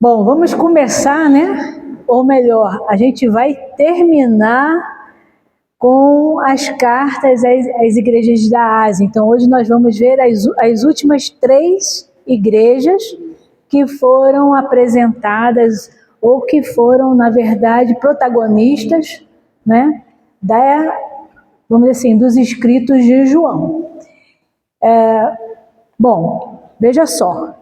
Bom, vamos começar, né? Ou melhor, a gente vai terminar com as cartas às igrejas da Ásia. Então, hoje nós vamos ver as últimas 3 igrejas que foram apresentadas ou que foram, na verdade, protagonistas, né? Vamos dizer assim, dos escritos de João. Bom, veja só.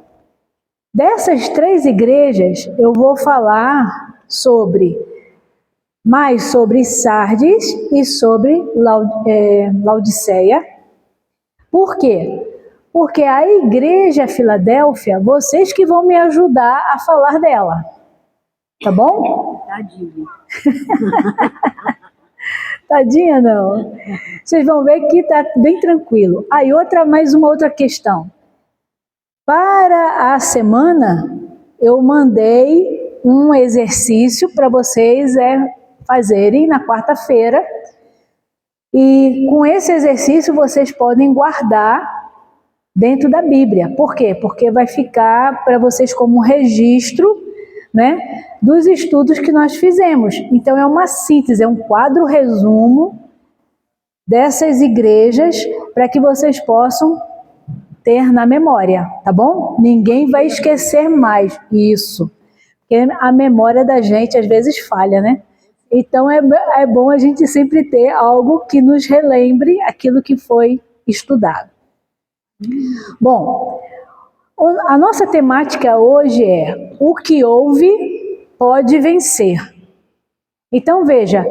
Dessas 3 igrejas, eu vou falar mais sobre Sardes e sobre Laodiceia. Por quê? Porque a igreja Filadélfia, vocês que vão me ajudar a falar dela. Tá bom? Tadinha. Tadinha não. Vocês vão ver que tá bem tranquilo. Aí mais uma outra questão. Para a semana, eu mandei um exercício para vocês fazerem na quarta-feira. E com esse exercício vocês podem guardar dentro da Bíblia. Por quê? Porque vai ficar para vocês como registro, né, dos estudos que nós fizemos. Então é uma síntese, é um quadro resumo dessas igrejas para que vocês possam ter na memória, tá bom? Ninguém vai esquecer mais isso, porque a memória da gente às vezes falha, né? Então é bom a gente sempre ter algo que nos relembre aquilo que foi estudado. Bom, a nossa temática hoje é: o que ouve pode vencer. Então veja,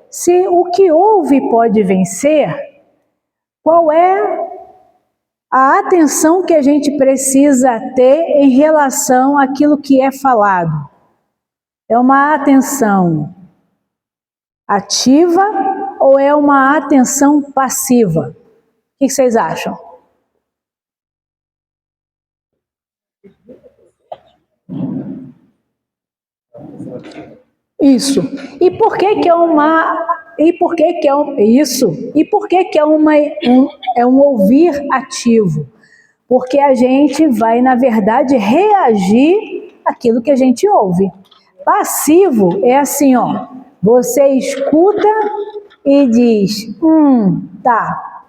se o que ouve pode vencer, qual é a atenção que a gente precisa ter em relação àquilo que é falado? É uma atenção ativa ou é uma atenção passiva? O que vocês acham? Isso. E por que que é um ouvir ativo? Porque a gente vai, na verdade, reagir àquilo que a gente ouve. Passivo é assim, ó, você escuta e diz, tá.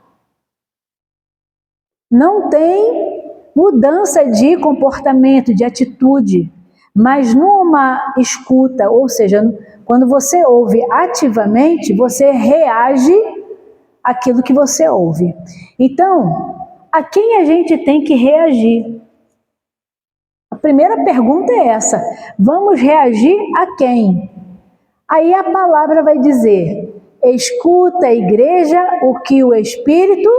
Não tem mudança de comportamento, de atitude. Mas numa escuta, ou seja, quando você ouve ativamente, você reage àquilo que você ouve. Então, a quem a gente tem que reagir? A primeira pergunta é essa: vamos reagir a quem? Aí a palavra vai dizer: escuta a igreja o que o Espírito...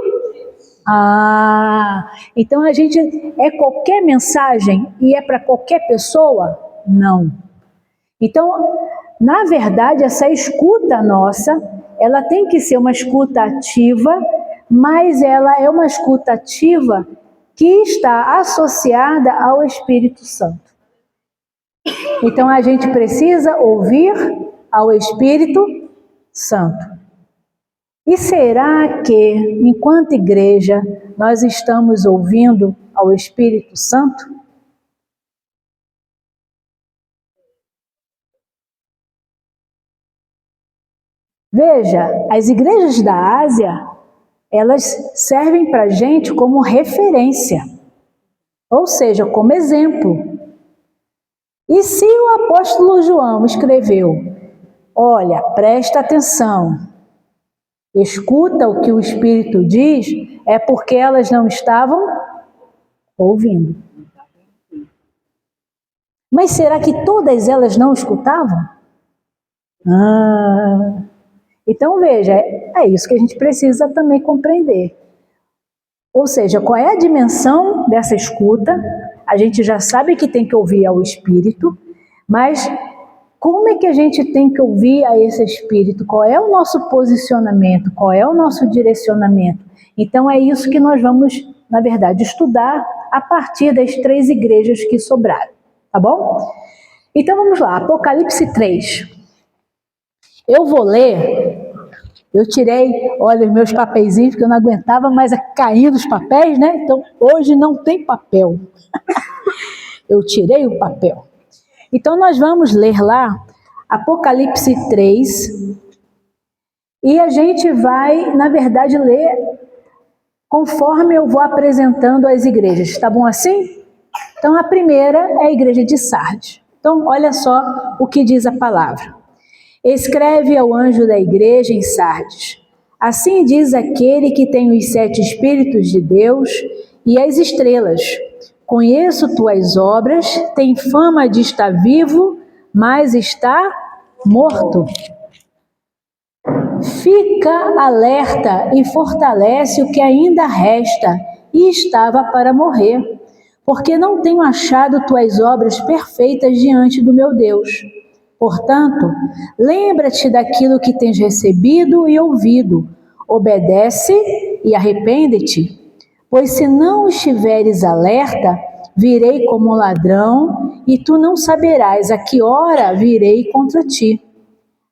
então a gente é qualquer mensagem e é para qualquer pessoa? Não. Então, na verdade, essa escuta nossa, ela tem que ser uma escuta ativa, mas ela é uma escuta ativa que está associada ao Espírito Santo. Então a gente precisa ouvir ao Espírito Santo. E será que, enquanto igreja, nós estamos ouvindo ao Espírito Santo? Veja, as igrejas da Ásia, elas servem para a gente como referência, ou seja, como exemplo. E se o apóstolo João escreveu, olha, presta atenção, escuta o que o Espírito diz, é porque elas não estavam ouvindo. Mas será que todas elas não escutavam? Então veja, é isso que a gente precisa também compreender. Ou seja, qual é a dimensão dessa escuta? A gente já sabe que tem que ouvir ao Espírito, mas como é que a gente tem que ouvir a esse Espírito? Qual é o nosso posicionamento? Qual é o nosso direcionamento? Então é isso que nós vamos, na verdade, estudar a partir das 3 igrejas que sobraram, tá bom? Então vamos lá, Apocalipse 3. Eu vou ler, eu tirei, olha, os meus papeizinhos, porque eu não aguentava mais cair dos papéis, né? Então hoje não tem papel. Eu tirei o papel. Então nós vamos ler lá Apocalipse 3 e a gente vai, na verdade, ler conforme eu vou apresentando as igrejas. Tá bom assim? Então a primeira é a igreja de Sardes. Então olha só o que diz a palavra. Escreve ao anjo da igreja em Sardes. Assim diz aquele que tem os 7 Espíritos de Deus e as estrelas. Conheço tuas obras, tem fama de estar vivo, mas está morto. Fica alerta e fortalece o que ainda resta e estava para morrer, porque não tenho achado tuas obras perfeitas diante do meu Deus. Portanto, lembra-te daquilo que tens recebido e ouvido, obedece e arrepende-te, pois se não estiveres alerta, virei como ladrão e tu não saberás a que hora virei contra ti.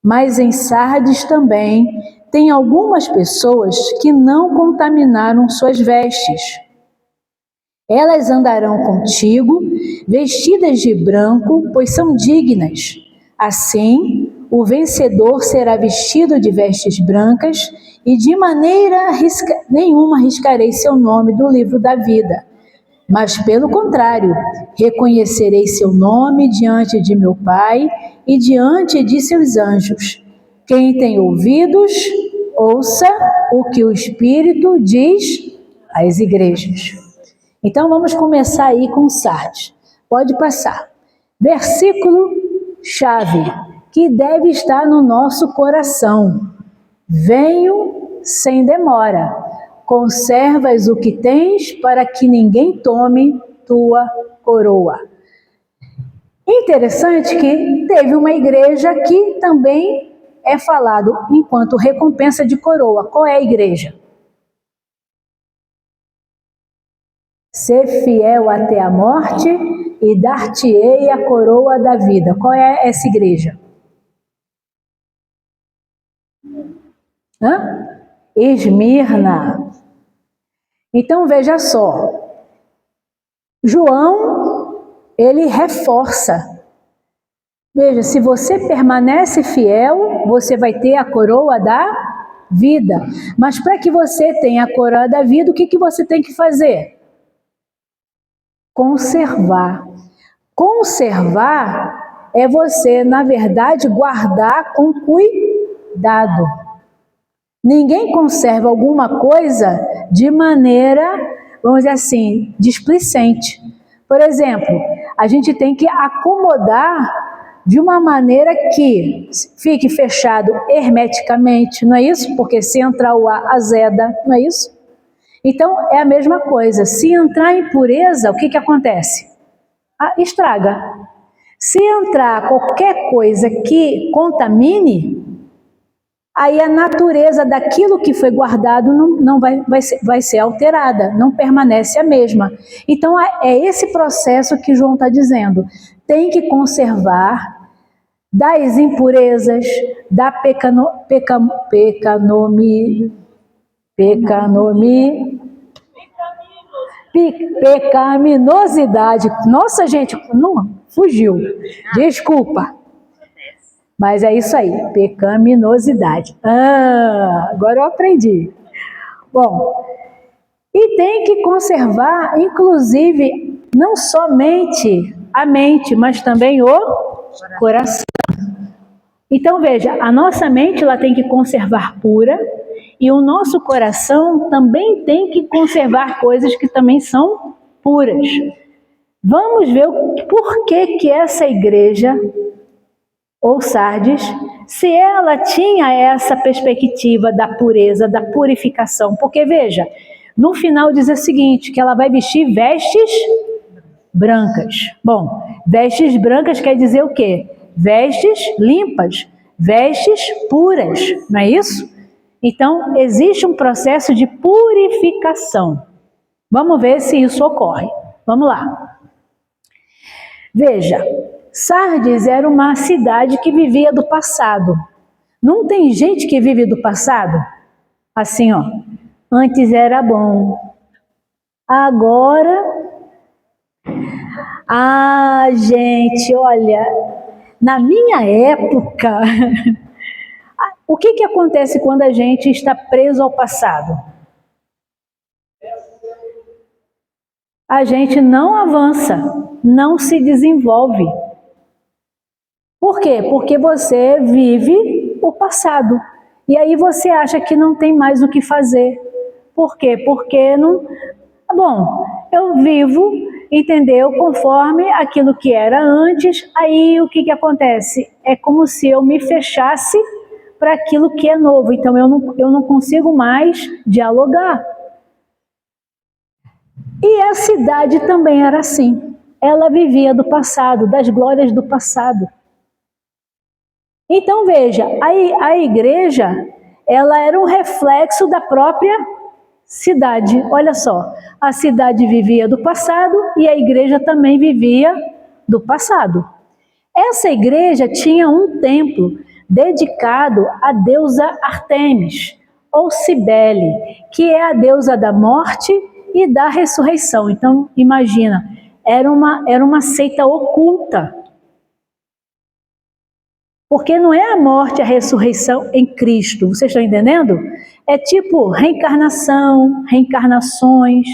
Mas em Sardes também tem algumas pessoas que não contaminaram suas vestes. Elas andarão contigo, vestidas de branco, pois são dignas. Assim, o vencedor será vestido de vestes brancas, e de maneira nenhuma riscarei seu nome do livro da vida. Mas, pelo contrário, reconhecerei seu nome diante de meu Pai e diante de seus anjos. Quem tem ouvidos, ouça o que o Espírito diz às igrejas. Então, vamos começar aí com Sardes. Pode passar. Versículo chave, que deve estar no nosso coração. Venho sem demora. Conservas o que tens para que ninguém tome tua coroa. Interessante que teve uma igreja que também é falado enquanto recompensa de coroa. Qual é a igreja? Ser fiel até a morte e dar-te-ei a coroa da vida. Qual é essa igreja? Esmirna. Então veja só, João, ele reforça. Veja, se você permanece fiel, você vai ter a coroa da vida. Mas para que você tenha a coroa da vida, o que você tem que fazer? Conservar. Conservar é você, na verdade, guardar com cuidado. Ninguém conserva alguma coisa de maneira, vamos dizer assim, displicente. Por exemplo, a gente tem que acomodar de uma maneira que fique fechado hermeticamente, não é isso? Porque se entrar o ar, azeda, não é isso? Então, é a mesma coisa. Se entrar impureza, o que acontece? Estraga. Se entrar qualquer coisa que contamine, aí a natureza daquilo que foi guardado não vai ser alterada, não permanece a mesma. Então, é esse processo que João está dizendo. Tem que conservar das impurezas, da pecaminosidade. Nossa, gente, não, fugiu. Desculpa. Mas é isso aí, pecaminosidade. Agora eu aprendi. Bom, e tem que conservar, inclusive, não somente a mente, mas também o coração. Então veja, a nossa mente ela tem que conservar pura e o nosso coração também tem que conservar coisas que também são puras. Vamos ver por que essa igreja ou Sardes, se ela tinha essa perspectiva da pureza, da purificação. Porque veja, no final diz o seguinte, que ela vai vestir vestes brancas. Bom, vestes brancas quer dizer o quê? Vestes limpas, vestes puras, não é isso? Então, existe um processo de purificação. Vamos ver se isso ocorre. Vamos lá. Veja, Sardes era uma cidade que vivia do passado. Não tem gente que vive do passado? Assim, ó, antes era bom, agora Ah, gente, olha, na minha época, o que acontece quando a gente está preso ao passado? A gente não avança, não se desenvolve. Por quê? Porque você vive o passado. E aí você acha que não tem mais o que fazer. Por quê? Porque não... Bom, eu vivo, entendeu? Conforme aquilo que era antes, aí o que acontece? É como se eu me fechasse para aquilo que é novo. Então eu não consigo mais dialogar. E a cidade também era assim. Ela vivia do passado, das glórias do passado. Então veja, a igreja, ela era um reflexo da própria cidade. Olha só, a cidade vivia do passado e a igreja também vivia do passado. Essa igreja tinha um templo dedicado à deusa Ártemis, ou Cibele, que é a deusa da morte e da ressurreição. Então, imagina, era uma seita oculta. Porque não é a morte e a ressurreição em Cristo, vocês estão entendendo? É tipo reencarnação, reencarnações,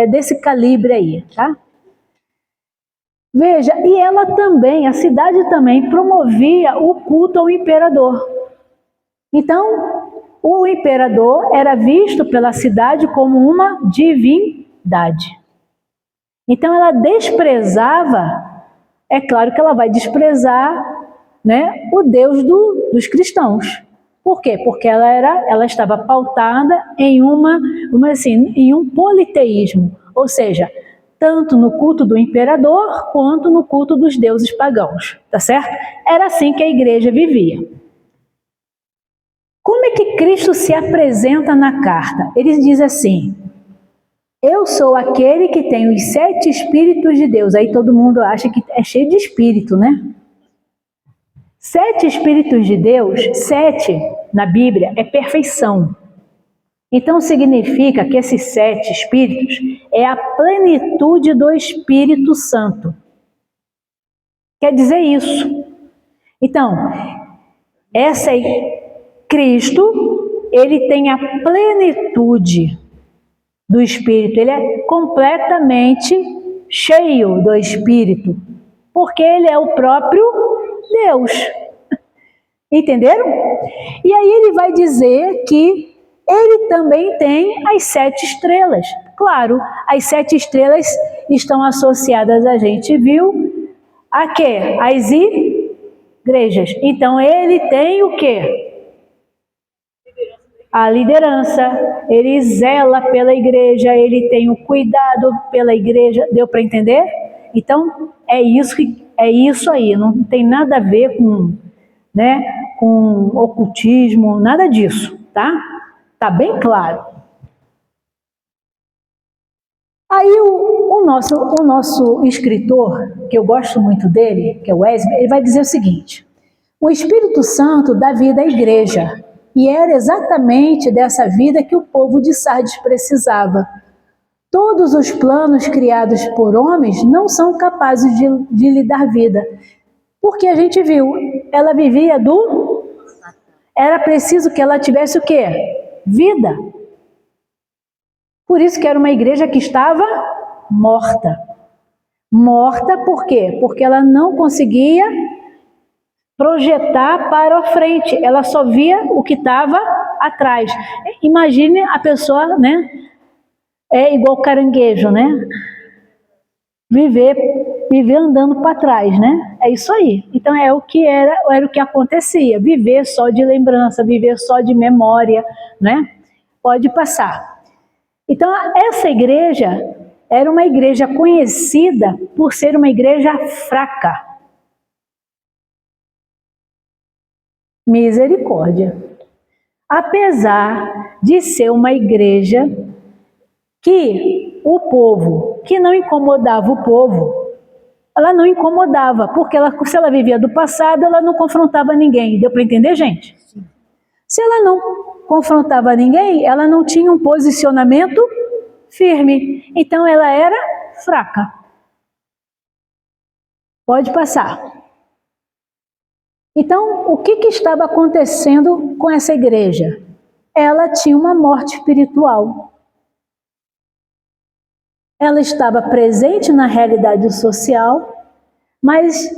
desse calibre aí, tá? Veja, e ela também, a cidade também promovia o culto ao imperador. Então, o imperador era visto pela cidade como uma divindade. Então ela desprezava, é claro que ela vai desprezar, né, o Deus dos cristãos. Por quê? Porque ela estava pautada em em um politeísmo, ou seja, tanto no culto do imperador quanto no culto dos deuses pagãos, tá certo? Era assim que a igreja vivia. Como é que Cristo se apresenta na carta? Ele diz assim: eu sou aquele que tem os 7 Espíritos de Deus. Aí todo mundo acha que é cheio de espírito, né? 7 Espíritos de Deus, 7 na Bíblia é perfeição. Então significa que esses 7 Espíritos é a plenitude do Espírito Santo. Quer dizer isso. Então, Cristo, ele tem a plenitude do Espírito, ele é completamente cheio do Espírito, porque ele é o próprio Deus. Entenderam? E aí ele vai dizer que ele também tem as 7 estrelas. Claro, as 7 estrelas estão associadas, a gente viu, a quê? As igrejas. Então ele tem o quê? A liderança, ele zela pela igreja, ele tem o cuidado pela igreja, deu para entender? Então, é isso aí, não tem nada a ver com ocultismo, nada disso, tá? Tá bem claro. Aí o nosso escritor, que eu gosto muito dele, que é o Wesley, ele vai dizer o seguinte: o Espírito Santo dá vida à igreja, e era exatamente dessa vida que o povo de Sardes precisava. Todos os planos criados por homens não são capazes de lhe dar vida. Porque a gente viu, ela vivia Era preciso que ela tivesse o quê? Vida. Por isso que era uma igreja que estava morta. Morta por quê? Porque ela não conseguia projetar para a frente, ela só via o que estava atrás. Imagine a pessoa, né? É igual caranguejo, né? Viver andando para trás, né? É isso aí. Então era o que acontecia. Viver só de lembrança, viver só de memória, né? Pode passar. Então essa igreja era uma igreja conhecida por ser uma igreja fraca. Misericórdia. Apesar de ser uma igreja que o povo, que não incomodava o povo, ela não incomodava, porque se ela vivia do passado, ela não confrontava ninguém. Deu para entender, gente? Se ela não confrontava ninguém, ela não tinha um posicionamento firme. Então ela era fraca. Pode passar. Então, o que estava acontecendo com essa igreja? Ela tinha uma morte espiritual. Ela estava presente na realidade social, mas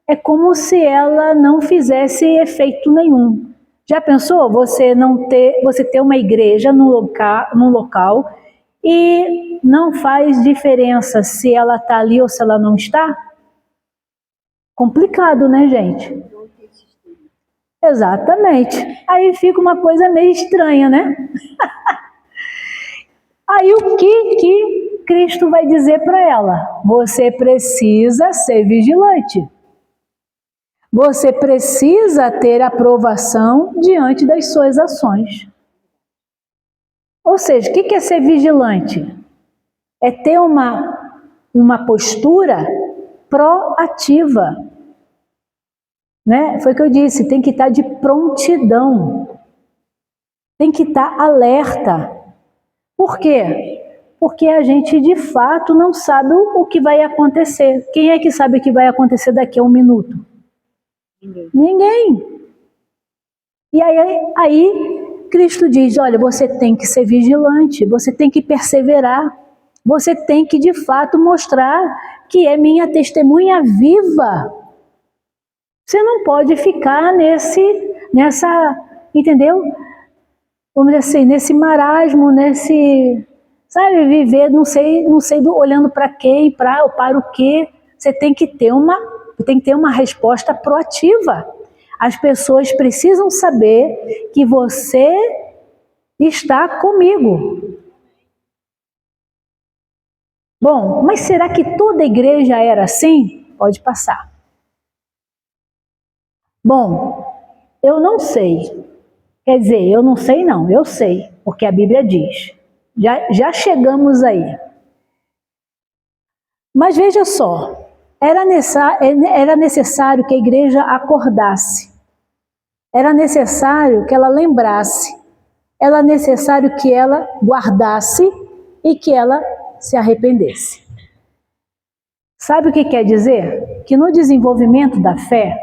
é como se ela não fizesse efeito nenhum. Já pensou você ter uma igreja num local e não faz diferença se ela está ali ou se ela não está? Complicado, né, gente? Exatamente. Aí fica uma coisa meio estranha, né? Aí o que Cristo vai dizer para ela? Você precisa ser vigilante. Você precisa ter aprovação diante das suas ações. Ou seja, o que é ser vigilante? É ter uma postura proativa. Né? Foi o que eu disse, tem que estar de prontidão. Tem que estar alerta. Por quê? Porque a gente de fato não sabe o que vai acontecer. Quem é que sabe o que vai acontecer daqui a um minuto? Ninguém. E aí Cristo diz, olha, você tem que ser vigilante, você tem que perseverar, você tem que de fato mostrar que é minha testemunha viva. Você não pode ficar entendeu? Vamos dizer assim, nesse marasmo, sabe, viver, não sei olhando para quem, para o quê. Você tem que ter uma resposta proativa. As pessoas precisam saber que você está comigo. Bom, mas será que toda a igreja era assim? Pode passar. Bom, eu não sei. Quer dizer, eu não sei não, eu sei, porque a Bíblia diz. Já chegamos aí. Mas veja só, era necessário que a igreja acordasse. Era necessário que ela lembrasse. Era necessário que ela guardasse e que ela se arrependesse. Sabe o que quer dizer? Que no desenvolvimento da fé,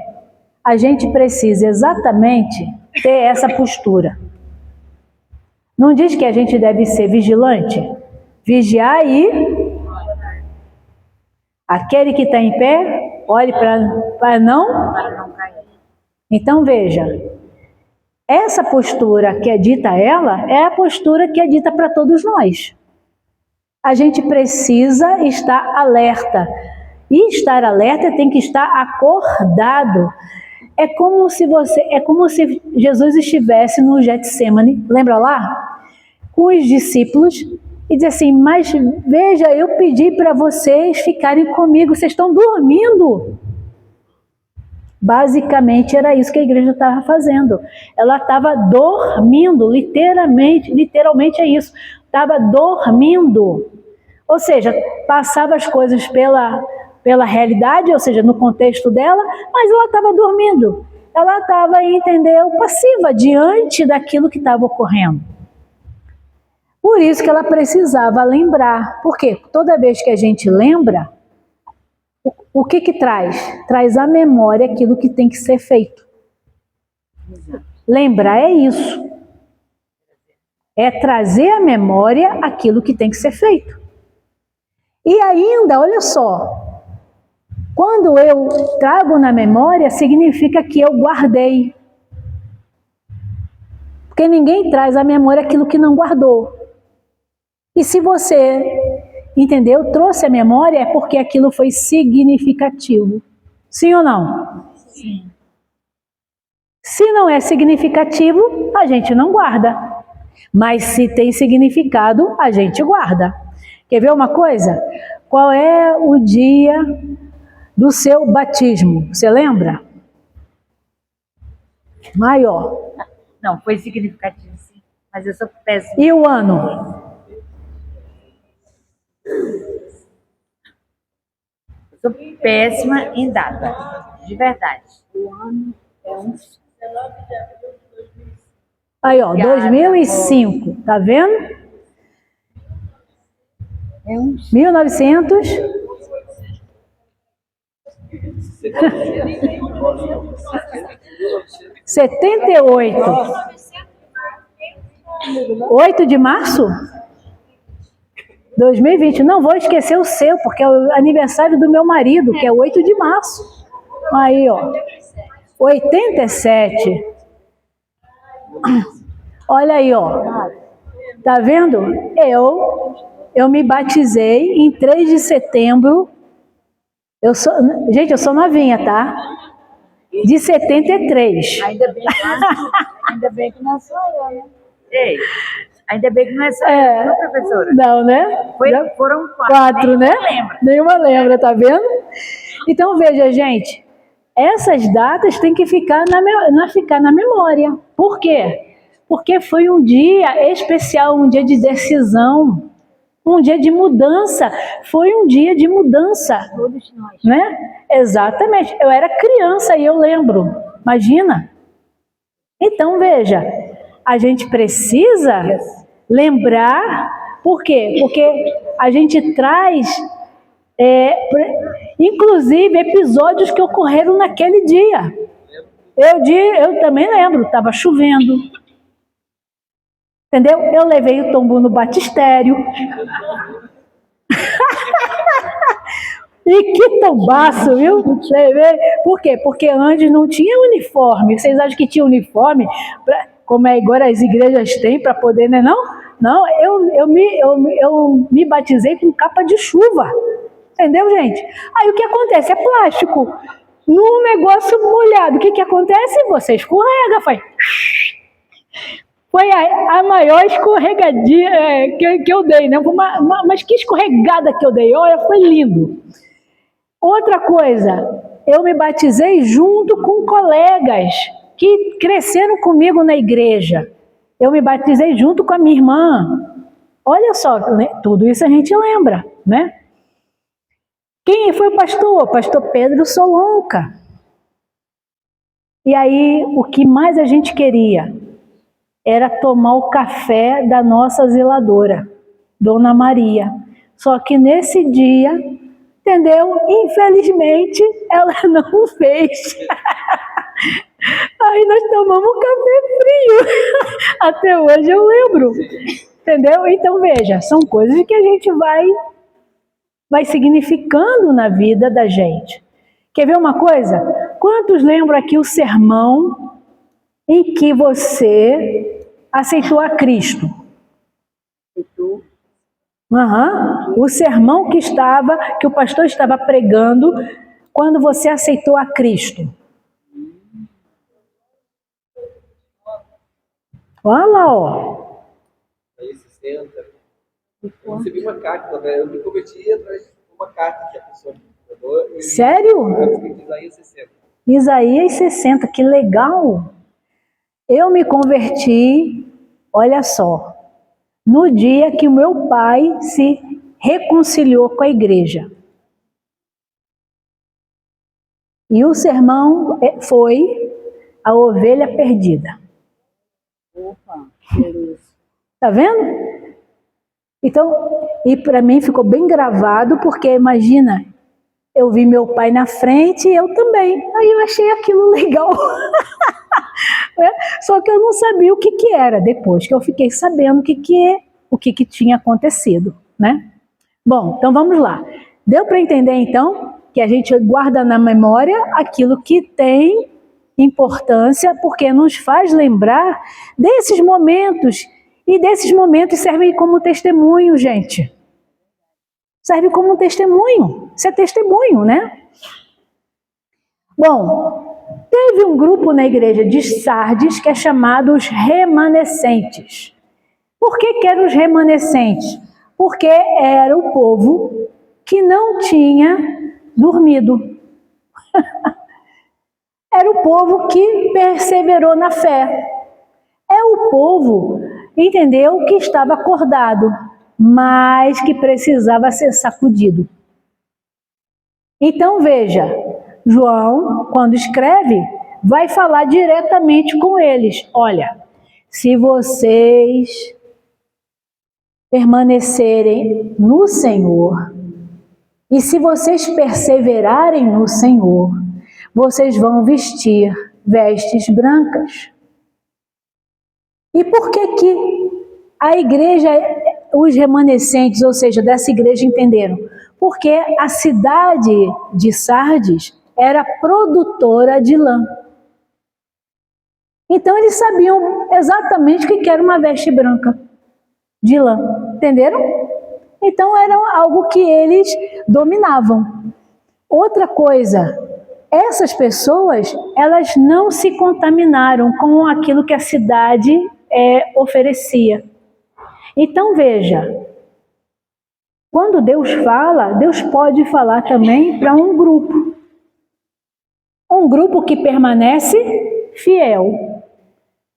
a gente precisa exatamente ter essa postura. Não diz que a gente deve ser vigilante? Vigiar e aquele que está em pé, olhe para não cair. Então veja, essa postura que é dita a ela, é a postura que é dita para todos nós. A gente precisa estar alerta. E estar alerta tem que estar acordado. É como se Jesus estivesse no Getsemane, lembra lá? Com os discípulos, e diz assim, mas veja, eu pedi para vocês ficarem comigo, vocês estão dormindo. Basicamente era isso que a igreja estava fazendo. Ela estava dormindo, literalmente é isso. Estava dormindo. Ou seja, passava as coisas pela realidade, ou seja, no contexto dela, mas ela estava dormindo. Ela estava, entendeu, passiva diante daquilo que estava ocorrendo. Por isso que ela precisava lembrar. Porque toda vez que a gente lembra, o que traz? Traz à memória aquilo que tem que ser feito. Lembrar é isso. É trazer à memória aquilo que tem que ser feito. E ainda, olha só, quando eu trago na memória, significa que eu guardei. Porque ninguém traz à memória aquilo que não guardou. E se você, entendeu, trouxe à memória, é porque aquilo foi significativo. Sim ou não? Sim. Se não é significativo, a gente não guarda. Mas se tem significado, a gente guarda. Quer ver uma coisa? Qual é o dia do seu batismo? Você lembra? Maior. Não, foi significativo sim, mas eu sou péssima. E o ano? Eu sou péssima em data, de verdade. O ano é um... Aí, ó, 2005, tá vendo? 1978. 8 de março? 2020. Não vou esquecer o seu, porque é o aniversário do meu marido, que é 8 de março. Aí, ó. 87. Olha aí, ó. Tá vendo? Eu me batizei em 3 de setembro. Gente, eu sou novinha, tá? De 73. Ainda bem que não sou eu, né? Ei, ainda bem que não é só eu, não, professora? Não, né? Foram 4, né? Nenhuma lembra, tá vendo? Então, veja, gente, essas datas têm que ficar na memória. Por quê? Porque foi um dia especial, um dia de decisão, um dia de mudança. Foi um dia de mudança. Todos nós. Né? Exatamente. Eu era criança e eu lembro. Imagina. Então, veja, a gente precisa lembrar. Por quê? Porque a gente traz, inclusive, episódios que ocorreram naquele dia. Eu também lembro, estava chovendo. Entendeu? Eu levei o tombo no batistério. E que tombaço, viu? Por quê? Porque antes não tinha uniforme. Vocês acham que tinha uniforme, como agora as igrejas têm, para poder, né? Não, eu me batizei com capa de chuva. Entendeu, gente? Aí o que acontece? É plástico. Num negócio molhado, o que acontece? Você escorrega, faz... Foi a maior escorregadia que eu dei, né? Mas que escorregada que eu dei, olha, foi lindo. Outra coisa, eu me batizei junto com colegas que cresceram comigo na igreja. Eu me batizei junto com a minha irmã. Olha só, tudo isso a gente lembra, né? Quem foi o pastor? Pastor Pedro Solonca. E aí, o que mais a gente queria era tomar o café da nossa zeladora, Dona Maria. Só que nesse dia, entendeu? Infelizmente, ela não fez. Aí nós tomamos um café frio. Até hoje eu lembro. Entendeu? Então, veja, são coisas que a gente vai significando na vida da gente. Quer ver uma coisa? Quantos lembram aqui o sermão em que você aceitou a Cristo? O sermão que o pastor estava pregando quando você aceitou a Cristo. Olha lá, ó. Aí 60. Eu recebi uma carta, né? Eu me converti através de uma carta que a pessoa me mandou. Sério? Isaías 60. Isaías 60, que legal! Eu me converti, olha só, no dia que o meu pai se reconciliou com a igreja. E o sermão foi a ovelha perdida. Opa, beleza. Tá vendo? Então, e para mim ficou bem gravado, porque imagina, eu vi meu pai na frente e eu também. Aí eu achei aquilo legal. Só que eu não sabia o que era, depois que eu fiquei sabendo o que tinha acontecido, né? Bom, então vamos lá. Deu para entender então que a gente guarda na memória aquilo que tem importância, porque nos faz lembrar desses momentos, e desses momentos servem como testemunho, gente. Serve como testemunho. Isso é testemunho, né? Bom, teve um grupo na igreja de Sardes que é chamado os remanescentes. Por que eram os remanescentes? Porque era o povo que não tinha dormido. Era o povo que perseverou na fé. É o povo, entendeu, que estava acordado, mas que precisava ser sacudido. Então veja, João, quando escreve, vai falar diretamente com eles. Olha, se vocês permanecerem no Senhor, e se vocês perseverarem no Senhor, vocês vão vestir vestes brancas. E por que que a igreja, os remanescentes, ou seja, dessa igreja entenderam? Porque a cidade de Sardes era produtora de lã. Então eles sabiam exatamente o que era uma veste branca de lã, entenderam? Então era algo que eles dominavam. Outra coisa, essas pessoas, elas não se contaminaram com aquilo que a cidade oferecia. Então veja, quando Deus fala, Deus pode falar também para um grupo. Um grupo que permanece fiel.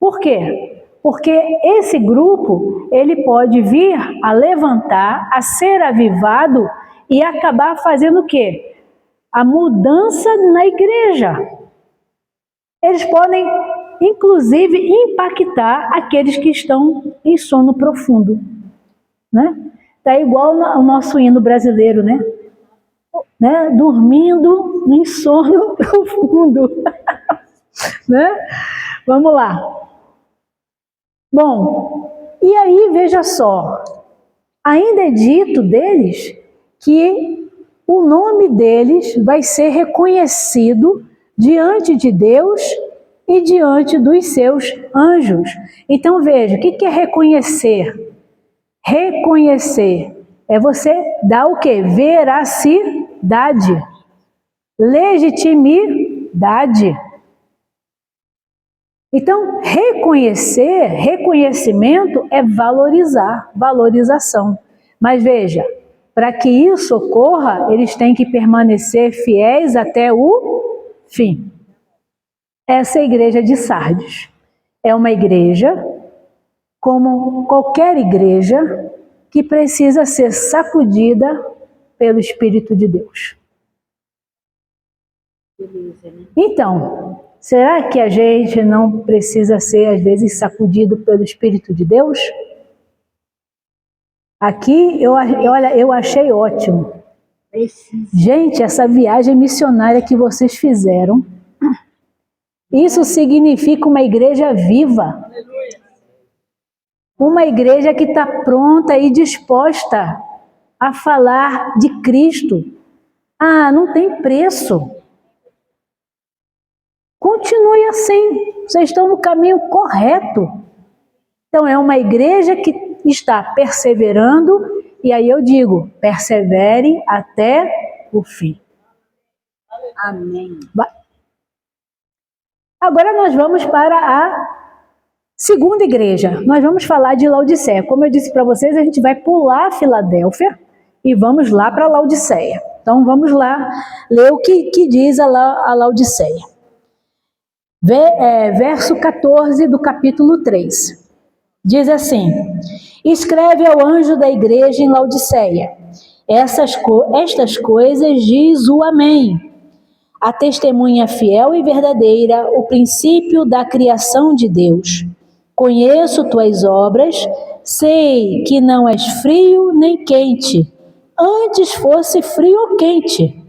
Por quê? Porque esse grupo, ele pode vir a levantar, a ser avivado e acabar fazendo o quê? A mudança na igreja. Eles podem, inclusive, impactar aqueles que estão em sono profundo, né? Tá igual o nosso hino brasileiro, né? Dormindo em sono profundo. Né? Vamos lá. Bom, e aí veja só, ainda é dito deles que o nome deles vai ser reconhecido diante de Deus e diante dos seus anjos. Então veja, o que é reconhecer? Reconhecer é você dar o quê? Veracidade, legitimidade. Então, reconhecimento é valorizar, valorização. Mas veja, para que isso ocorra, eles têm que permanecer fiéis até o fim. Essa é a igreja de Sardes. É uma igreja, como qualquer igreja, que precisa ser sacudida pelo Espírito de Deus. Então, será que a gente não precisa ser, às vezes, sacudido pelo Espírito de Deus? Aqui, eu achei ótimo. Gente, essa viagem missionária que vocês fizeram, isso significa uma igreja viva. Uma igreja que está pronta e disposta a falar de Cristo. Ah, não tem preço. Continue assim, vocês estão no caminho correto. Então é uma igreja que está perseverando, e aí eu digo, persevere até o fim. Amém. Agora nós vamos para a segunda igreja. Nós vamos falar de Laodiceia. Como eu disse para vocês, a gente vai pular a Filadélfia e vamos lá para Laodiceia. Então vamos lá ler o que diz a Laodiceia. Verso 14 do capítulo 3. Diz assim: escreve ao anjo da igreja em Laodiceia. Estas coisas diz o Amém. A testemunha fiel e verdadeira, o princípio da criação de Deus. Conheço tuas obras, sei que não és frio nem quente. Antes fosse frio ou quente.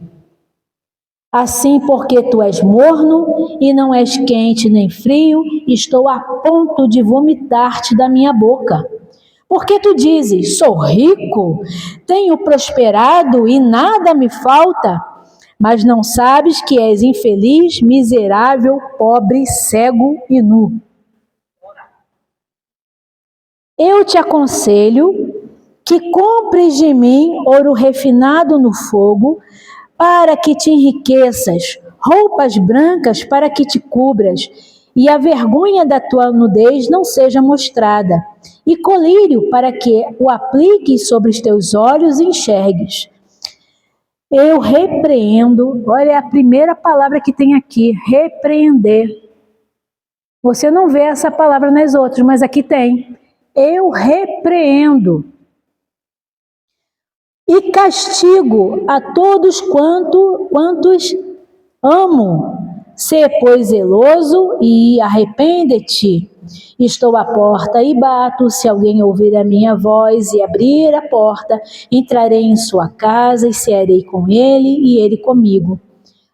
Assim, porque tu és morno e não és quente nem frio, estou a ponto de vomitar-te da minha boca. Porque tu dizes, sou rico, tenho prosperado e nada me falta, mas não sabes que és infeliz, miserável, pobre, cego e nu. Eu te aconselho que compres de mim ouro refinado no fogo, para que te enriqueças, roupas brancas para que te cubras, e a vergonha da tua nudez não seja mostrada, e colírio para que o apliques sobre os teus olhos e enxergues. Eu repreendo, olha a primeira palavra que tem aqui, repreender. Você não vê essa palavra nas outras, mas aqui tem. Eu repreendo. E castigo a todos quantos amo. Sê, pois, zeloso e arrepende-te. Estou à porta e bato. Se alguém ouvir a minha voz e abrir a porta, entrarei em sua casa e cearei com ele e ele comigo.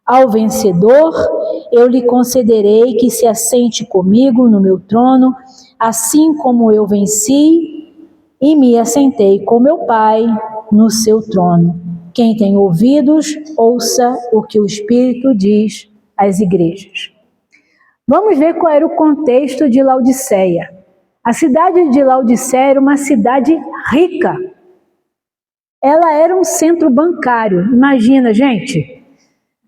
Ao vencedor, eu lhe concederei que se assente comigo no meu trono, assim como eu venci e me assentei com meu Pai no seu trono. Quem tem ouvidos, ouça o que o Espírito diz às igrejas. Vamos ver qual era o contexto de Laodiceia. A cidade de Laodiceia era uma cidade rica. Ela era um centro bancário. Imagina, gente,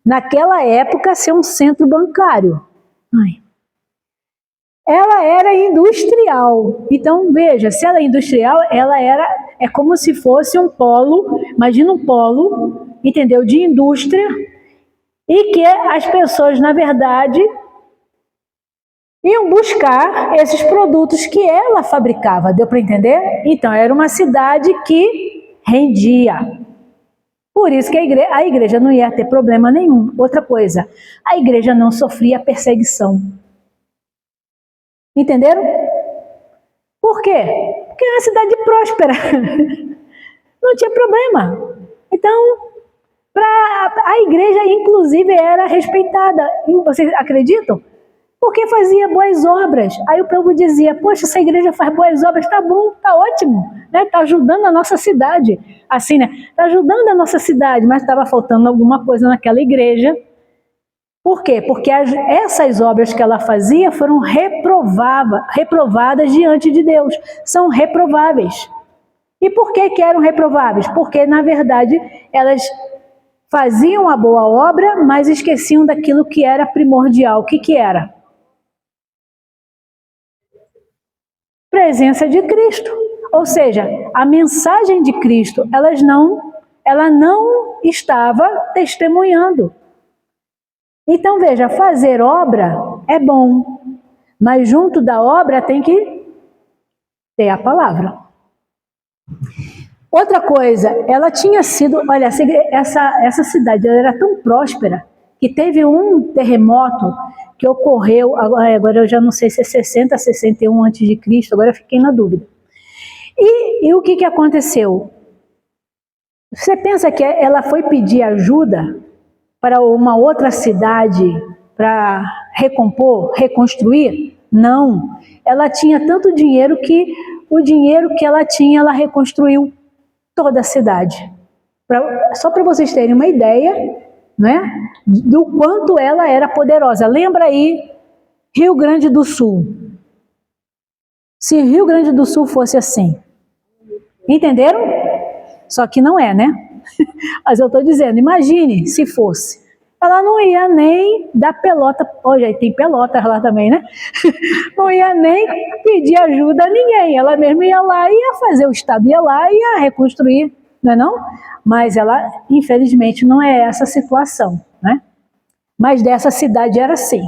naquela época ser um centro bancário. Ela era industrial. Então, veja, se ela é industrial, é como se fosse um polo, imagina um polo, entendeu, de indústria, e que as pessoas, na verdade, iam buscar esses produtos que ela fabricava. Deu para entender? Então, era uma cidade que rendia. Por isso que a igreja não ia ter problema nenhum. Outra coisa, a igreja não sofria perseguição. Entenderam? Por quê? Porque é uma cidade próspera. Não tinha problema. Então, a igreja, inclusive, era respeitada. E vocês acreditam? Porque fazia boas obras. Aí o povo dizia, poxa, essa igreja faz boas obras, tá bom, tá ótimo, né? Tá ajudando a nossa cidade. Assim, né? Tá ajudando a nossa cidade, mas estava faltando alguma coisa naquela igreja. Por quê? Porque essas obras que ela fazia foram reprovadas diante de Deus. São reprováveis. E por que eram reprováveis? Porque, na verdade, elas faziam a boa obra, mas esqueciam daquilo que era primordial. O que era? Presença de Cristo. Ou seja, a mensagem de Cristo, ela não estava testemunhando. Então, veja, fazer obra é bom, mas junto da obra tem que ter a palavra. Outra coisa, ela tinha sido, olha, essa cidade ela era tão próspera que teve um terremoto que ocorreu, agora eu já não sei se é 60, 61 a.C., agora eu fiquei na dúvida. E o que aconteceu? Você pensa que ela foi pedir ajuda para uma outra cidade para recompor, reconstruir? Não. Ela tinha tanto dinheiro que o dinheiro que ela tinha, ela reconstruiu toda a cidade. Só para vocês terem uma ideia, né, do quanto ela era poderosa. Lembra aí Rio Grande do Sul. Se Rio Grande do Sul fosse assim. Entenderam? Só que não é, né? Mas eu estou dizendo, imagine se fosse. Ela não ia nem dar pelota, hoje tem pelotas lá também, né? Não ia nem pedir ajuda a ninguém. Ela mesma ia lá, ia fazer, o Estado ia lá e ia reconstruir, não é não? Mas ela, infelizmente, não é essa a situação, né? Mas dessa cidade era assim.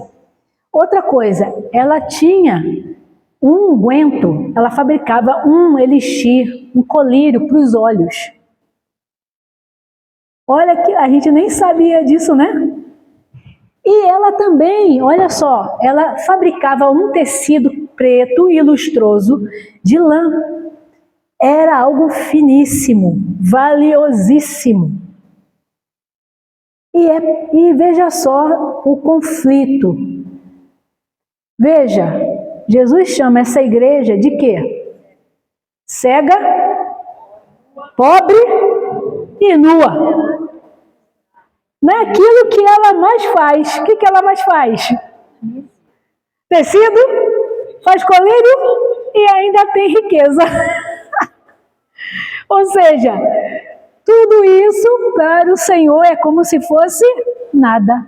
Outra coisa, ela tinha um unguento, ela fabricava um elixir, um colírio para os olhos. Olha que a gente nem sabia disso, né? E ela também, olha só, ela fabricava um tecido preto e lustroso de lã. Era algo finíssimo, valiosíssimo. E veja só o conflito. Veja, Jesus chama essa igreja de quê? Cega, pobre e nua. Não é aquilo que ela mais faz. O que ela mais faz? Tecido, faz colírio e ainda tem riqueza. Ou seja, tudo isso para o Senhor é como se fosse nada.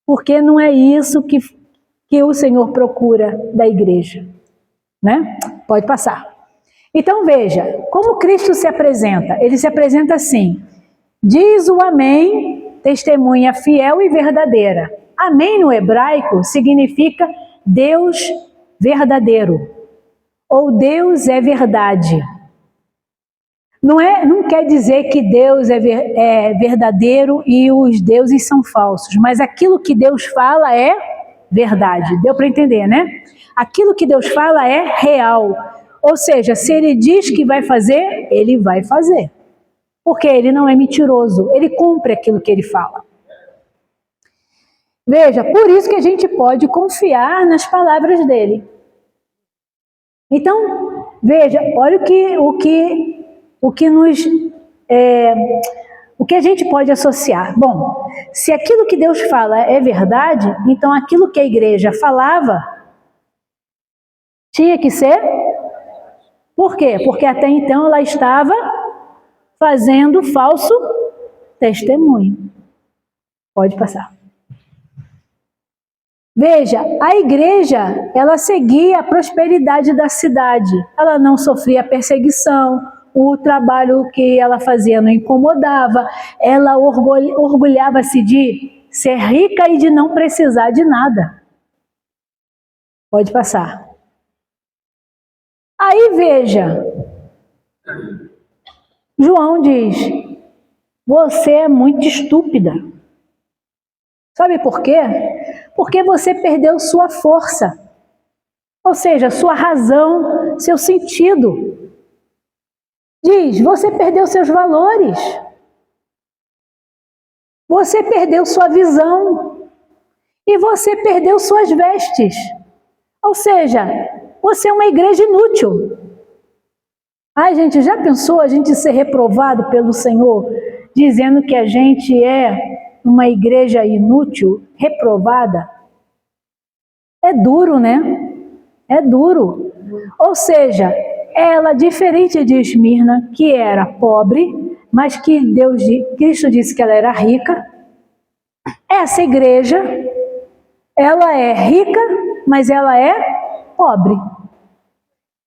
Porque não é isso que o Senhor procura da igreja. Né? Pode passar. Então veja, como Cristo se apresenta? Ele se apresenta assim: diz o amém, testemunha fiel e verdadeira. Amém no hebraico significa Deus verdadeiro, ou Deus é verdade. Não quer dizer que Deus é verdadeiro e os deuses são falsos, mas aquilo que Deus fala é verdade. Deu para entender, né? Aquilo que Deus fala é real. Ou seja, se Ele diz que vai fazer, Ele vai fazer. Porque Ele não é mentiroso, Ele cumpre aquilo que Ele fala. Veja, por isso que a gente pode confiar nas palavras dEle. Então, veja, olha o que a gente pode associar. Bom, se aquilo que Deus fala é verdade, então aquilo que a igreja falava tinha que ser. Por quê? Porque até então ela estava fazendo falso testemunho. Pode passar. Veja, a igreja, ela seguia a prosperidade da cidade. Ela não sofria perseguição, o trabalho que ela fazia não incomodava, ela orgulhava-se de ser rica e de não precisar de nada. Pode passar. Aí veja, João diz, você é muito estúpida. Sabe por quê? Porque você perdeu sua força, ou seja, sua razão, seu sentido. Diz, você perdeu seus valores, você perdeu sua visão e você perdeu suas vestes. Ou seja, você é uma igreja inútil. Ai, gente, já pensou a gente ser reprovado pelo Senhor, dizendo que a gente é uma igreja inútil, reprovada? É duro, né? É duro. Ou seja, ela, diferente de Esmirna, que era pobre, mas que Cristo disse que ela era rica, essa igreja, ela é rica, mas ela é pobre.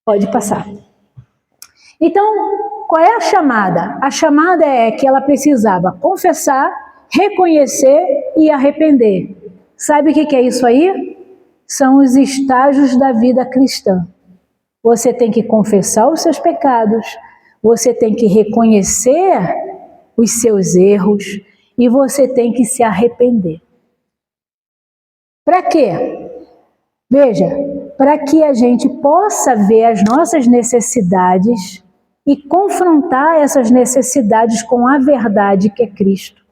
Pode passar. Então, qual é a chamada? A chamada é que ela precisava confessar, reconhecer e arrepender. Sabe o que é isso aí? São os estágios da vida cristã. Você tem que confessar os seus pecados, você tem que reconhecer os seus erros e você tem que se arrepender. Para quê? Veja, para que a gente possa ver as nossas necessidades e confrontar essas necessidades com a verdade que é Cristo.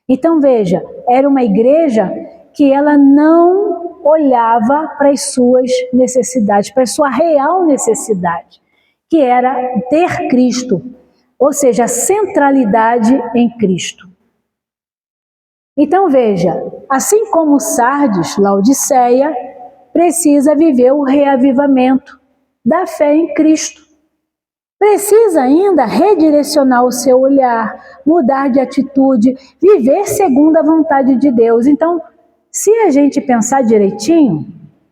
Então veja, era uma igreja que ela não olhava para as suas necessidades, para a sua real necessidade, que era ter Cristo, ou seja, a centralidade em Cristo. Então veja, assim como Sardes, Laodiceia, precisa viver o reavivamento da fé em Cristo. Precisa ainda redirecionar o seu olhar, mudar de atitude, viver segundo a vontade de Deus. Então, se a gente pensar direitinho,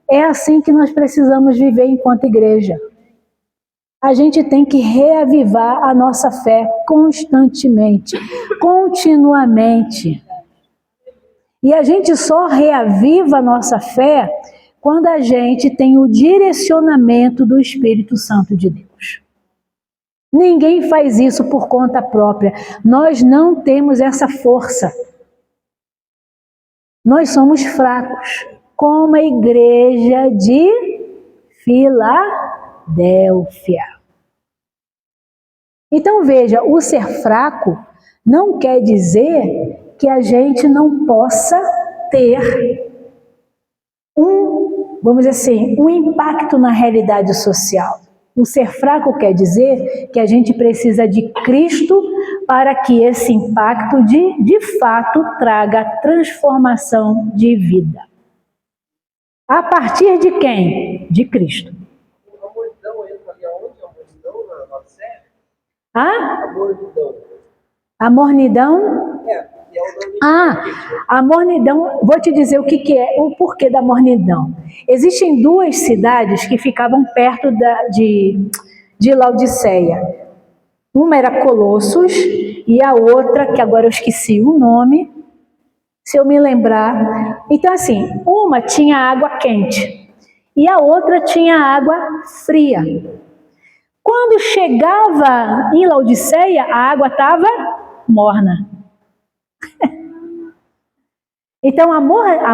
é assim que nós precisamos viver enquanto igreja. A gente tem que reavivar a nossa fé constantemente, continuamente. E a gente só reaviva a nossa fé quando a gente tem o direcionamento do Espírito Santo de Deus. Ninguém faz isso por conta própria. Nós não temos essa força. Nós somos fracos, como a igreja de Filadélfia. Então veja, o ser fraco não quer dizer que a gente não possa ter vamos dizer assim, um impacto na realidade social. O ser fraco quer dizer que a gente precisa de Cristo para que esse impacto de fato traga transformação de vida. A partir de quem? De Cristo. A mornidão entra ali aonde? A mornidão na série? Ah? A mornidão. A mornidão? A mornidão, vou te dizer o que é, o porquê da mornidão. Existem duas cidades que ficavam perto de Laodiceia. Uma era Colossos e a outra, que agora eu esqueci o nome, se eu me lembrar. Então assim, uma tinha água quente e a outra tinha água fria. Quando chegava em Laodiceia, a água estava morna. Então, a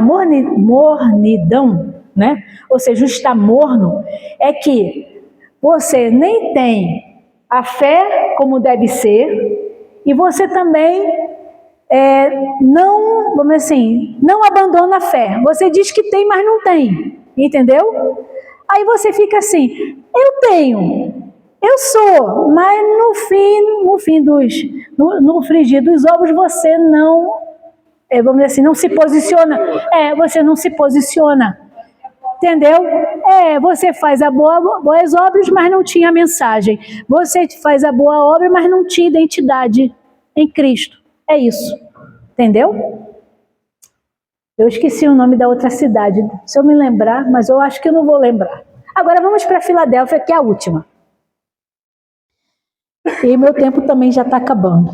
mornidão, né? Ou seja, o estar morno, é que você nem tem a fé como deve ser, e você também não, vamos dizer assim, não abandona a fé. Você diz que tem, mas não tem, entendeu? Aí você fica assim, eu tenho, eu sou, mas no frigir dos ovos você não, vamos dizer assim, não se posiciona. Você não se posiciona. Entendeu? Você faz boas obras, mas não tinha mensagem. Você faz a boa obra, mas não tinha identidade em Cristo. É isso. Entendeu? Eu esqueci o nome da outra cidade. Se eu me lembrar, mas eu acho que eu não vou lembrar. Agora vamos para Filadélfia, que é a última. E meu tempo também já está acabando.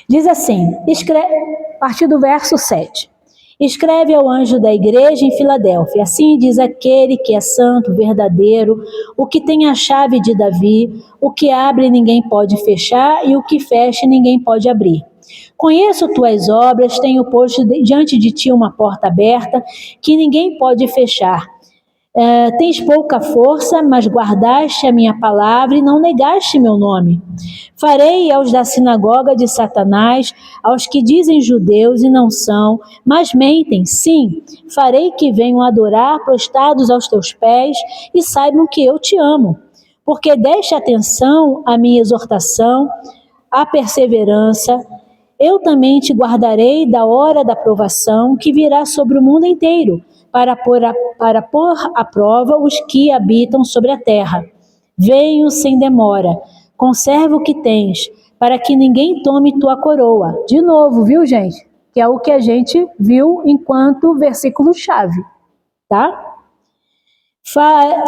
Diz assim, a partir do verso 7. Escreve ao anjo da igreja em Filadélfia, assim diz aquele que é santo, verdadeiro, o que tem a chave de Davi, o que abre ninguém pode fechar e o que fecha ninguém pode abrir. Conheço tuas obras, tenho posto diante de ti uma porta aberta que ninguém pode fechar. Tens pouca força, mas guardaste a minha palavra e não negaste meu nome. Farei aos da sinagoga de Satanás, aos que dizem judeus e não são, mas mentem, sim, farei que venham adorar prostrados aos teus pés e saibam que eu te amo. Porque deste atenção à minha exortação, à perseverança, eu também te guardarei da hora da provação que virá sobre o mundo inteiro, para pôr à prova os que habitam sobre a terra. Venho sem demora, conserva o que tens, para que ninguém tome tua coroa. De novo, viu, gente? Que é o que a gente viu enquanto versículo-chave, tá?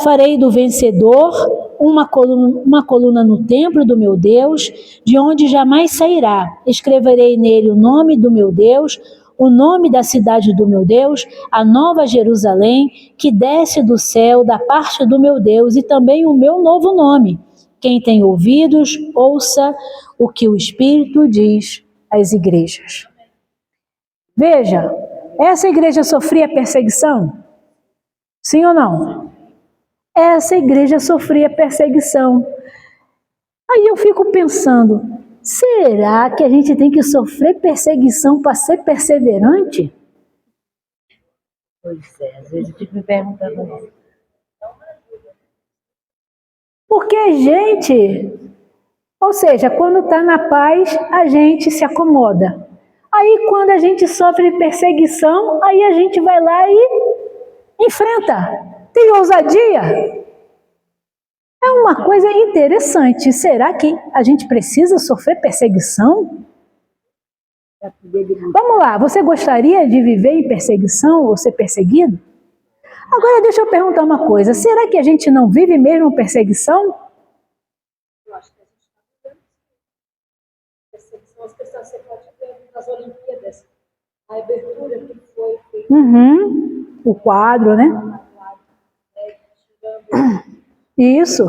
Farei do vencedor uma coluna no templo do meu Deus, de onde jamais sairá. Escreverei nele o nome do meu Deus, o nome da cidade do meu Deus, a nova Jerusalém, que desce do céu da parte do meu Deus, e também o meu novo nome. Quem tem ouvidos, ouça o que o Espírito diz às igrejas. Veja, essa igreja sofria perseguição? Sim ou não? Essa igreja sofria perseguição. Aí eu fico pensando, será que a gente tem que sofrer perseguição para ser perseverante? Pois é, às vezes eu fico me perguntando isso. Porque, gente, ou seja, quando está na paz, a gente se acomoda. Aí quando a gente sofre perseguição, aí a gente vai lá e enfrenta. Tem ousadia? É uma coisa interessante. Será que a gente precisa sofrer perseguição? Vamos lá, você gostaria de viver em perseguição ou ser perseguido? Agora deixa eu perguntar uma coisa, será que a gente não vive mesmo perseguição? Eu acho que a gente está vivendo perseguição. As pessoas, você pode ver nas Olimpíadas, a abertura que foi feita. O quadro, né? Isso.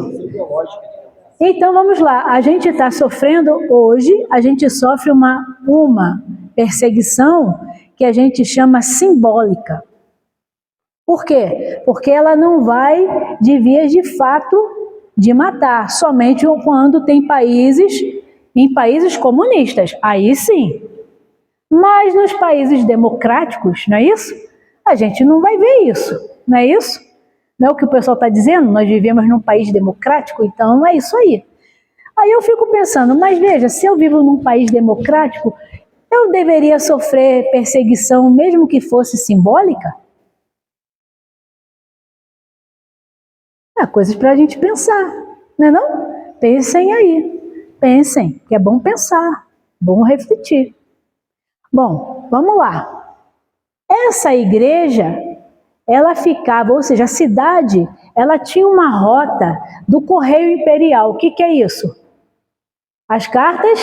Então vamos lá, a gente está sofrendo hoje, a gente sofre uma perseguição que a gente chama simbólica. Por quê? Porque ela não vai de vias de fato de matar, somente quando tem em países comunistas, aí sim. Mas nos países democráticos, não é isso? A gente não vai ver isso, não é isso? Não é o que o pessoal está dizendo? Nós vivemos num país democrático, então é isso aí. Aí eu fico pensando, mas veja, se eu vivo num país democrático, eu deveria sofrer perseguição mesmo que fosse simbólica? Coisas para a gente pensar, não é não? Pensem aí, pensem, que é bom pensar, bom refletir. Bom, vamos lá. Essa igreja, ela ficava, ou seja, a cidade, ela tinha uma rota do correio imperial. O que é isso? As cartas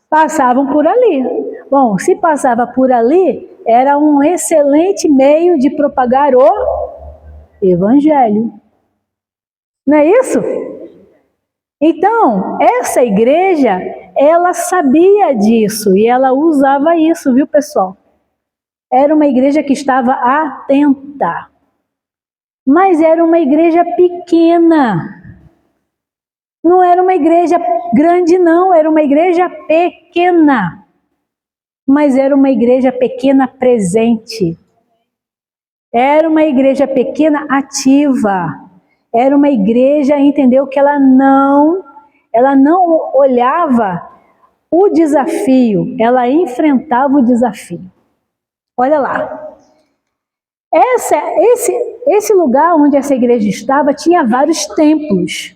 passavam por ali. Bom, se passava por ali, era um excelente meio de propagar o evangelho. Não é isso? Então, essa igreja, ela sabia disso e ela usava isso, viu, pessoal? Era uma igreja que estava atenta. Mas era uma igreja pequena. Não era uma igreja grande, não. Era uma igreja pequena. Mas era uma igreja pequena presente. Era uma igreja pequena ativa. Era uma igreja, entendeu, que ela não olhava o desafio, ela enfrentava o desafio. Olha lá. Esse lugar onde essa igreja estava tinha vários templos.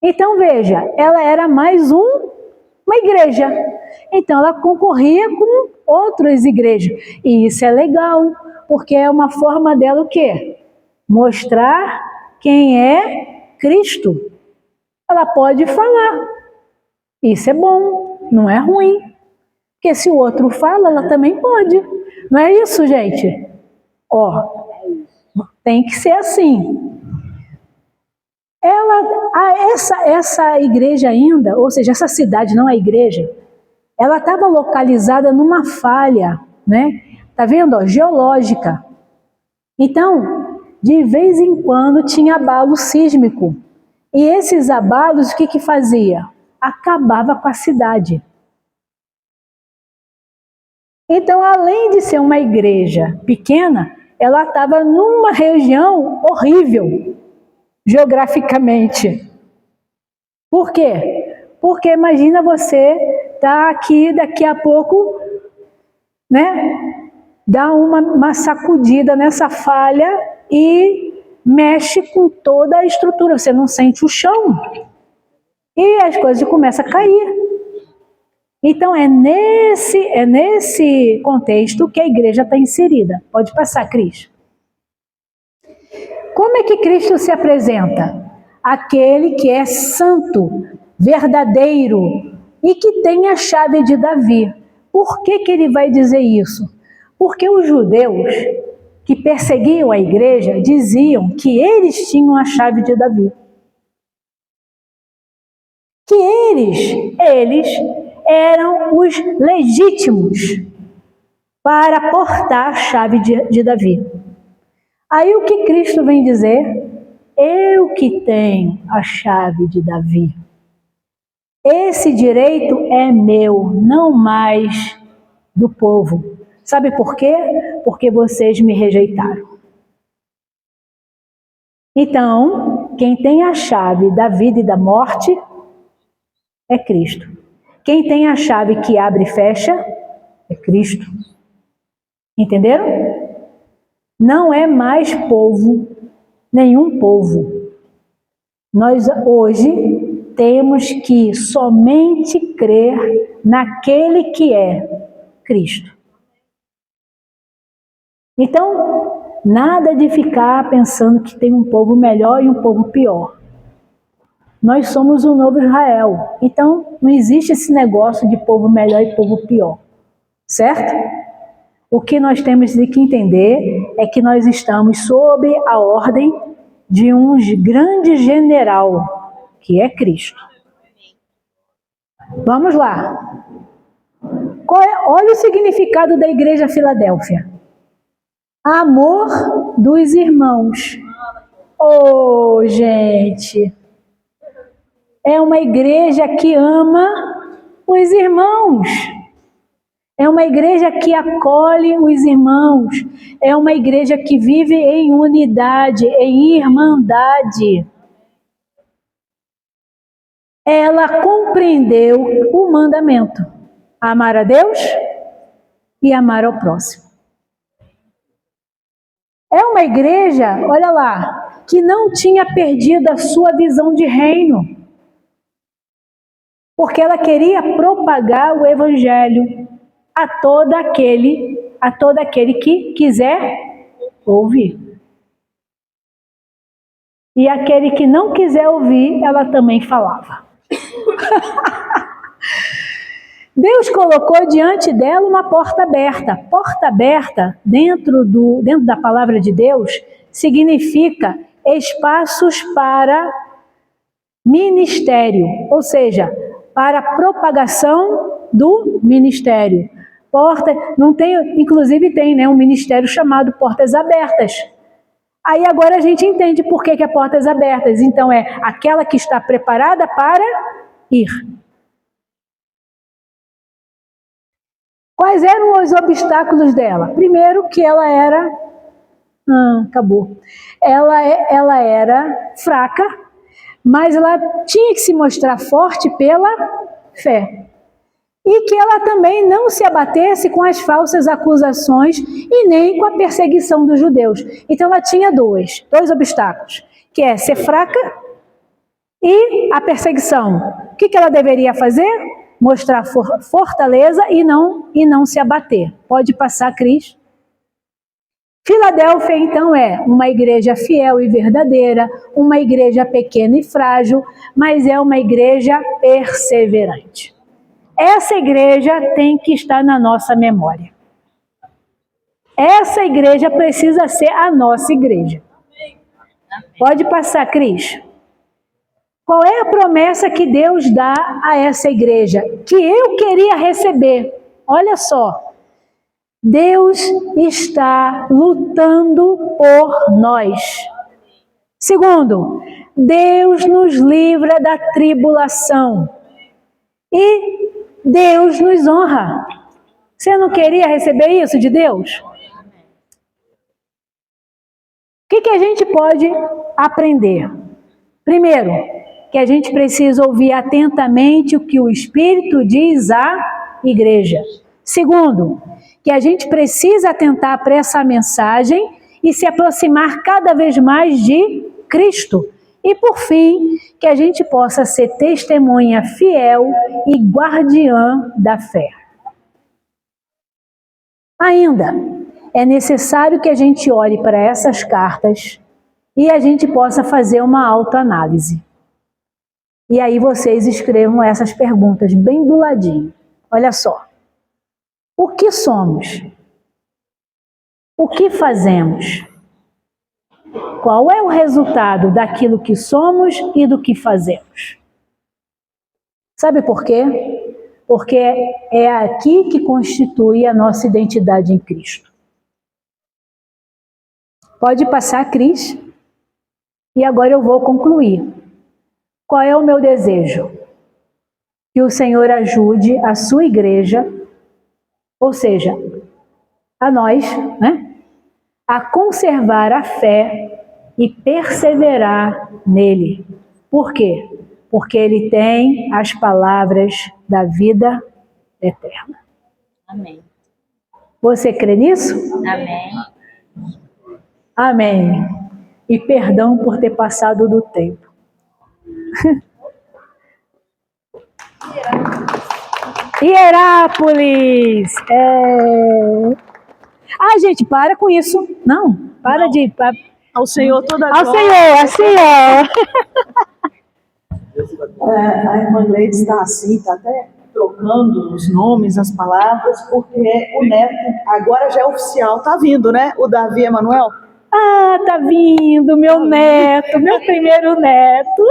Então veja, ela era mais uma igreja. Então ela concorria com outras igrejas. E isso é legal, porque é uma forma dela o quê? Mostrar quem é Cristo. Ela pode falar. Isso é bom, não é ruim. Porque se o outro fala, ela também pode. Não é isso, gente? Ó, tem que ser assim. Essa igreja ainda, ou seja, essa cidade, não a igreja, ela estava localizada numa falha, né? Tá vendo? Ó, geológica. Então, de vez em quando tinha abalo sísmico. E esses abalos, o que fazia? Acabava com a cidade. Então, além de ser uma igreja pequena, ela estava numa região horrível, geograficamente. Por quê? Porque imagina você estar aqui, daqui a pouco, né? Dá uma sacudida nessa falha e mexe com toda a estrutura. Você não sente o chão. E as coisas começam a cair. Então, é nesse contexto que a igreja está inserida. Pode passar, Cris. Como é que Cristo se apresenta? Aquele que é santo, verdadeiro e que tem a chave de Davi. Por que ele vai dizer isso? Porque os judeus que perseguiam a igreja diziam que eles tinham a chave de Davi. Que eles eram os legítimos para portar a chave de Davi. Aí o que Cristo vem dizer? Eu que tenho a chave de Davi. Esse direito é meu, não mais do povo. Sabe por quê? Porque vocês me rejeitaram. Então, quem tem a chave da vida e da morte é Cristo. Quem tem a chave que abre e fecha é Cristo. Entenderam? Não é mais povo, nenhum povo. Nós hoje temos que somente crer naquele que é Cristo. Então, nada de ficar pensando que tem um povo melhor e um povo pior. Nós somos o novo Israel. Então, não existe esse negócio de povo melhor e povo pior. Certo? O que nós temos que entender é que nós estamos sob a ordem de um grande general, que é Cristo. Vamos lá. Olha o significado da igreja Filadélfia. Amor dos irmãos. Oh, gente! É uma igreja que ama os irmãos. É uma igreja que acolhe os irmãos. É uma igreja que vive em unidade, em irmandade. Ela compreendeu o mandamento: amar a Deus e amar ao próximo. É uma igreja, olha lá, que não tinha perdido a sua visão de reino. Porque ela queria propagar o evangelho a todo aquele que quiser ouvir. E aquele que não quiser ouvir, ela também falava. Deus colocou diante dela uma porta aberta. Porta aberta, dentro da palavra de Deus, significa espaços para ministério, ou seja, para a propagação do ministério. Porta, não tem, inclusive tem, né, um ministério chamado Portas Abertas. Aí agora a gente entende por que é Portas Abertas. Então é aquela que está preparada para ir. Quais eram os obstáculos dela? Primeiro que ela era... acabou. Ela era fraca, mas ela tinha que se mostrar forte pela fé. E que ela também não se abatesse com as falsas acusações e nem com a perseguição dos judeus. Então ela tinha dois obstáculos, que é ser fraca e a perseguição. O que ela deveria fazer? Mostrar fortaleza e não se abater. Pode passar, Cris. Filadélfia, então, é uma igreja fiel e verdadeira, uma igreja pequena e frágil, mas é uma igreja perseverante. Essa igreja tem que estar na nossa memória. Essa igreja precisa ser a nossa igreja. Pode passar, Cris. Qual é a promessa que Deus dá a essa igreja? Que eu queria receber. Olha só. Deus está lutando por nós. Segundo, Deus nos livra da tribulação. E Deus nos honra. Você não queria receber isso de Deus? O que a gente pode aprender? Primeiro, que a gente precisa ouvir atentamente o que o Espírito diz à igreja. Segundo, que a gente precisa atentar para essa mensagem e se aproximar cada vez mais de Cristo. E por fim, que a gente possa ser testemunha fiel e guardiã da fé. Ainda, é necessário que a gente olhe para essas cartas e a gente possa fazer uma autoanálise. E aí vocês escrevam essas perguntas bem do ladinho. Olha só. O que somos? O que fazemos? Qual é o resultado daquilo que somos e do que fazemos? Sabe por quê? Porque é aqui que constitui a nossa identidade em Cristo. Pode passar, Cris. E agora eu vou concluir. Qual é o meu desejo? Que o Senhor ajude a sua igreja, ou seja, a nós, né, a conservar a fé e perseverar nele. Por quê? Porque ele tem as palavras da vida eterna. Amém. Você crê nisso? Amém. Amém. E perdão por ter passado do tempo. Hierápolis! Gente, para com isso. Não, para de... Ao Senhor toda a Ao glória. Senhor. A irmã Gleides está assim, está até trocando os nomes, as palavras, porque o neto, agora já é oficial, está vindo, né? O Davi Emanuel. Tá vindo, meu neto, meu primeiro neto.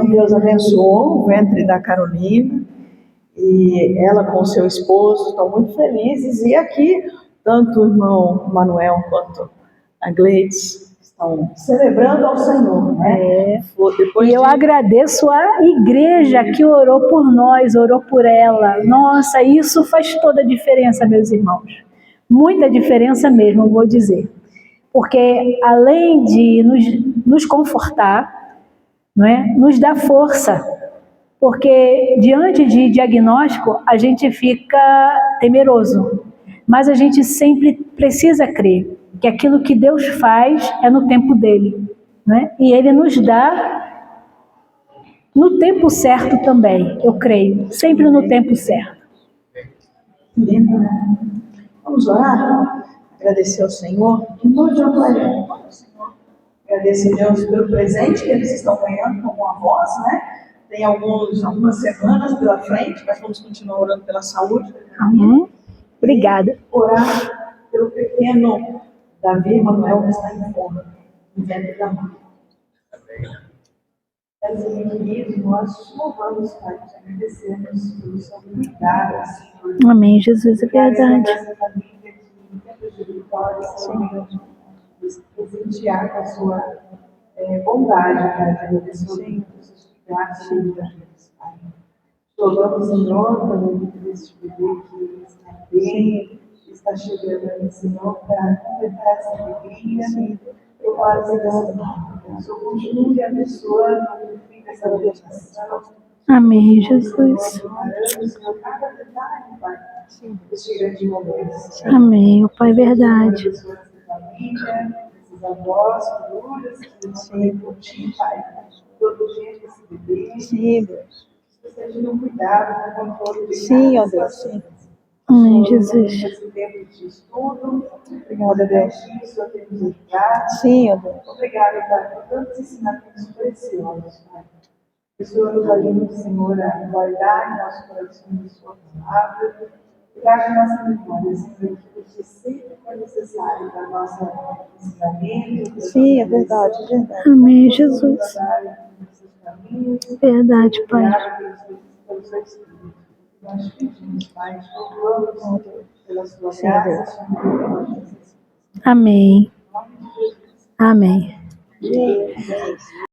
Sim, Deus abençoou o ventre da Carolina e ela com seu esposo estão muito felizes. E aqui, tanto o irmão Manuel quanto a Gleides estão celebrando ao Senhor, né? E eu agradeço a igreja que orou por nós, orou por ela. Nossa, isso faz toda a diferença, meus irmãos. Muita diferença mesmo, vou dizer. Porque além de nos confortar, não é? Nos dá força. Porque diante de diagnóstico, a gente fica temeroso. Mas a gente sempre precisa crer que aquilo que Deus faz é no tempo dele, né? E ele nos dá no tempo certo também, eu creio, sempre no tempo certo. Lindo, né? Vamos orar? Agradecer ao Senhor. Em nome de Maria. Agradecer a Deus pelo presente que eles estão ganhando com a voz, né? Tem algumas semanas pela frente, mas vamos continuar orando pela saúde. Obrigada. Orar pelo pequeno Davi Emanuel que está em forma, no ventre da mãe. Assim, queridos, nós te louvamos, Pai, te agradecemos pelo seu cuidado, Senhor. Amém, Jesus, é verdade. Essa família que em tempos de vitória, Senhor, nos presentear com a sua bondade, Pai, te agradecemos pelos seus cuidados, Senhor, Pai. Louvamos, Senhor, pelo vida deste bebê que está bem, que está chegando aí, Senhor, para completar essa alegria. Eu oro, Senhor, que o Senhor continue abençoando o fim dessa gestação. Amém, Jesus. Preparando, Senhor, cada detalhe, Pai, deste grande momento. Amém, o Pai, é verdade. Abençoa essa família, esses avós, curas, que nós podemos curtir, Pai, todo dia desse bebê. Sim, Deus. Seja no cuidado, no controle de Sim, ó Deus, sim. Amém, Jesus. Esse tempo de estudo, obrigada, Deus. Isso eu tenho ajudado. Sim, ó Deus. Obrigada, Pai, por tantos ensinamentos preciosos, Pai. Que o Senhor nos ajude, Senhor, a guardar em nosso coração a sua palavra. Traga nossa memória, Senhor, aquilo que sempre foi necessário para o nosso ensinamento. Sim, é verdade, é verdade. Amém, Jesus. Verdade, Pai. Pelo seu Espírito. Nós pedimos, Pai, te louvamos pela sua graça, sua misericórdia. Amém. Em nome de Jesus. Amém. Sim, Deus.